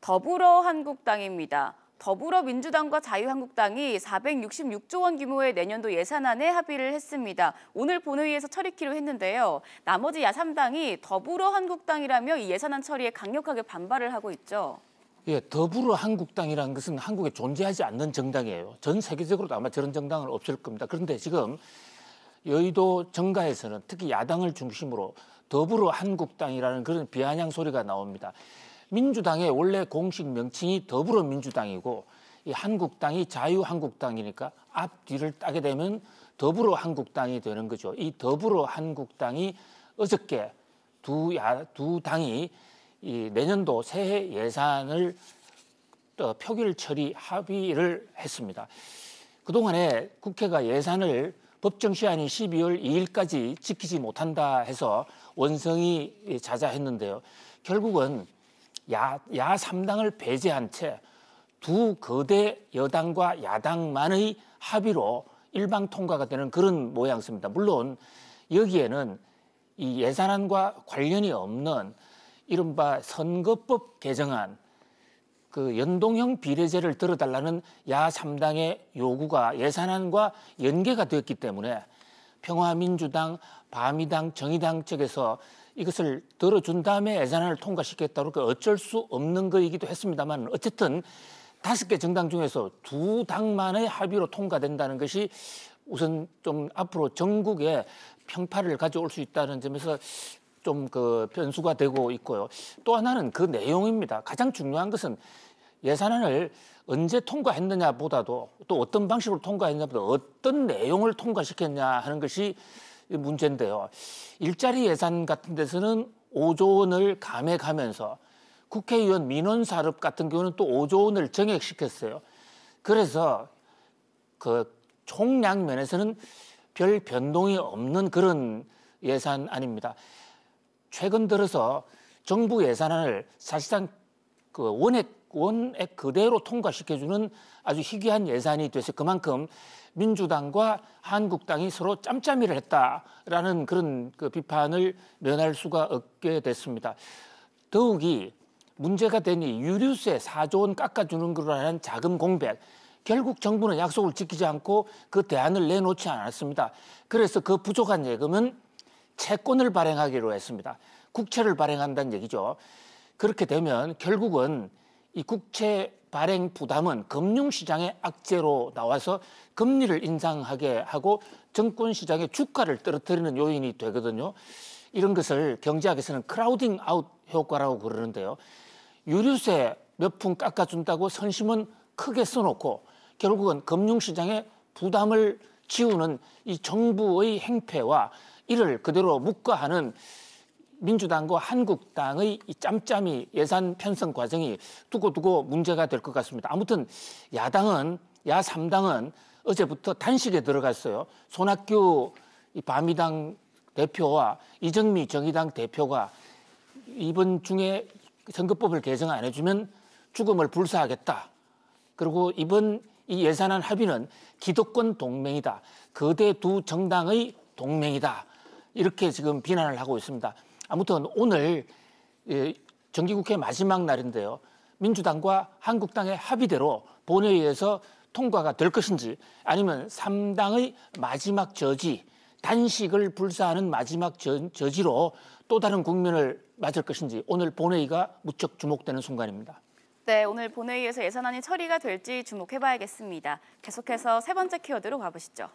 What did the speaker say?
더불어한국당입니다. 더불어민주당과 자유한국당이 466조 원 규모의 내년도 예산안에 합의를 했습니다. 오늘 본회의에서 처리키로 했는데요. 나머지 야3당이 더불어한국당이라며 이 예산안 처리에 강력하게 반발을 하고 있죠. 예, 더불어한국당이라는 것은 한국에 존재하지 않는 정당이에요. 전 세계적으로도 아마 저런 정당은 없을 겁니다. 그런데 지금 여의도 정가에서는 특히 야당을 중심으로 더불어한국당이라는 그런 비아냥 소리가 나옵니다. 민주당의 원래 공식 명칭이 더불어민주당이고 이 한국당이 자유한국당이니까 앞뒤를 따게 되면 더불어한국당이 되는 거죠. 이 더불어한국당이 어저께 두 당이 이 내년도 새해 예산을 표결 처리 합의를 했습니다. 그동안에 국회가 예산을 법정 시한이 12월 2일까지 지키지 못한다 해서 원성이 자자했는데요. 결국은 야3당을 배제한 채 두 거대 여당과 야당만의 합의로 일방 통과가 되는 그런 모양새입니다. 물론 여기에는 이 예산안과 관련이 없는 이른바 선거법 개정안, 그 연동형 비례제를 들어달라는 야3당의 요구가 예산안과 연계가 되었기 때문에 평화민주당, 바미당, 정의당 측에서 이것을 들어준 다음에 예산안을 통과시켰다고 그러니까 어쩔 수 없는 거이기도 했습니다만 어쨌든 5개 정당 중에서 두 당만의 합의로 통과된다는 것이 우선 좀 앞으로 전국에 평파를 가져올 수 있다는 점에서 좀 그 변수가 되고 있고요. 또 하나는 그 내용입니다. 가장 중요한 것은 예산안을 언제 통과했느냐보다도 또 어떤 방식으로 통과했냐보다 어떤 내용을 통과시켰냐 하는 것이 문제인데요. 일자리 예산 같은 데서는 5조 원을 감액하면서 국회의원 민원사업 같은 경우는 또 5조 원을 정액시켰어요. 그래서 그 총량면에서는 별 변동이 없는 그런 예산안입니다. 최근 들어서 정부 예산안을 사실상 그 원액 그대로 통과시켜주는 아주 희귀한 예산이 돼서 그만큼 민주당과 한국당이 서로 짬짬이를 했다라는 그런 그 비판을 면할 수가 없게 됐습니다. 더욱이 문제가 되니 유류세 4조 원 깎아주는 거라는 자금 공백. 결국 정부는 약속을 지키지 않고 그 대안을 내놓지 않았습니다. 그래서 그 부족한 예금은 채권을 발행하기로 했습니다. 국채를 발행한다는 얘기죠. 그렇게 되면 결국은 이 국채 발행 부담은 금융시장의 악재로 나와서 금리를 인상하게 하고 정권시장의 주가를 떨어뜨리는 요인이 되거든요. 이런 것을 경제학에서는 크라우딩 아웃 효과라고 그러는데요. 유류세 몇 푼 깎아준다고 선심은 크게 써놓고 결국은 금융시장의 부담을 지우는 이 정부의 행패와 이를 그대로 묵과하는 민주당과 한국당의 이 짬짬이 예산 편성 과정이 두고두고 문제가 될 것 같습니다. 아무튼 야3당은 어제부터 단식에 들어갔어요. 손학규 바미당 대표와 이정미 정의당 대표가 이번 중에 선거법을 개정 안 해주면 죽음을 불사하겠다. 그리고 이번 이 예산안 합의는 기득권 동맹이다. 거대 두 정당의 동맹이다. 이렇게 지금 비난을 하고 있습니다. 아무튼 오늘 정기국회 마지막 날인데요. 민주당과 한국당의 합의대로 본회의에서 통과가 될 것인지 아니면 3당의 마지막 저지, 단식을 불사하는 마지막 저지로 또 다른 국면을 맞을 것인지 오늘 본회의가 무척 주목되는 순간입니다. 네, 오늘 본회의에서 예산안이 처리가 될지 주목해봐야겠습니다. 계속해서 세 번째 키워드로 가보시죠.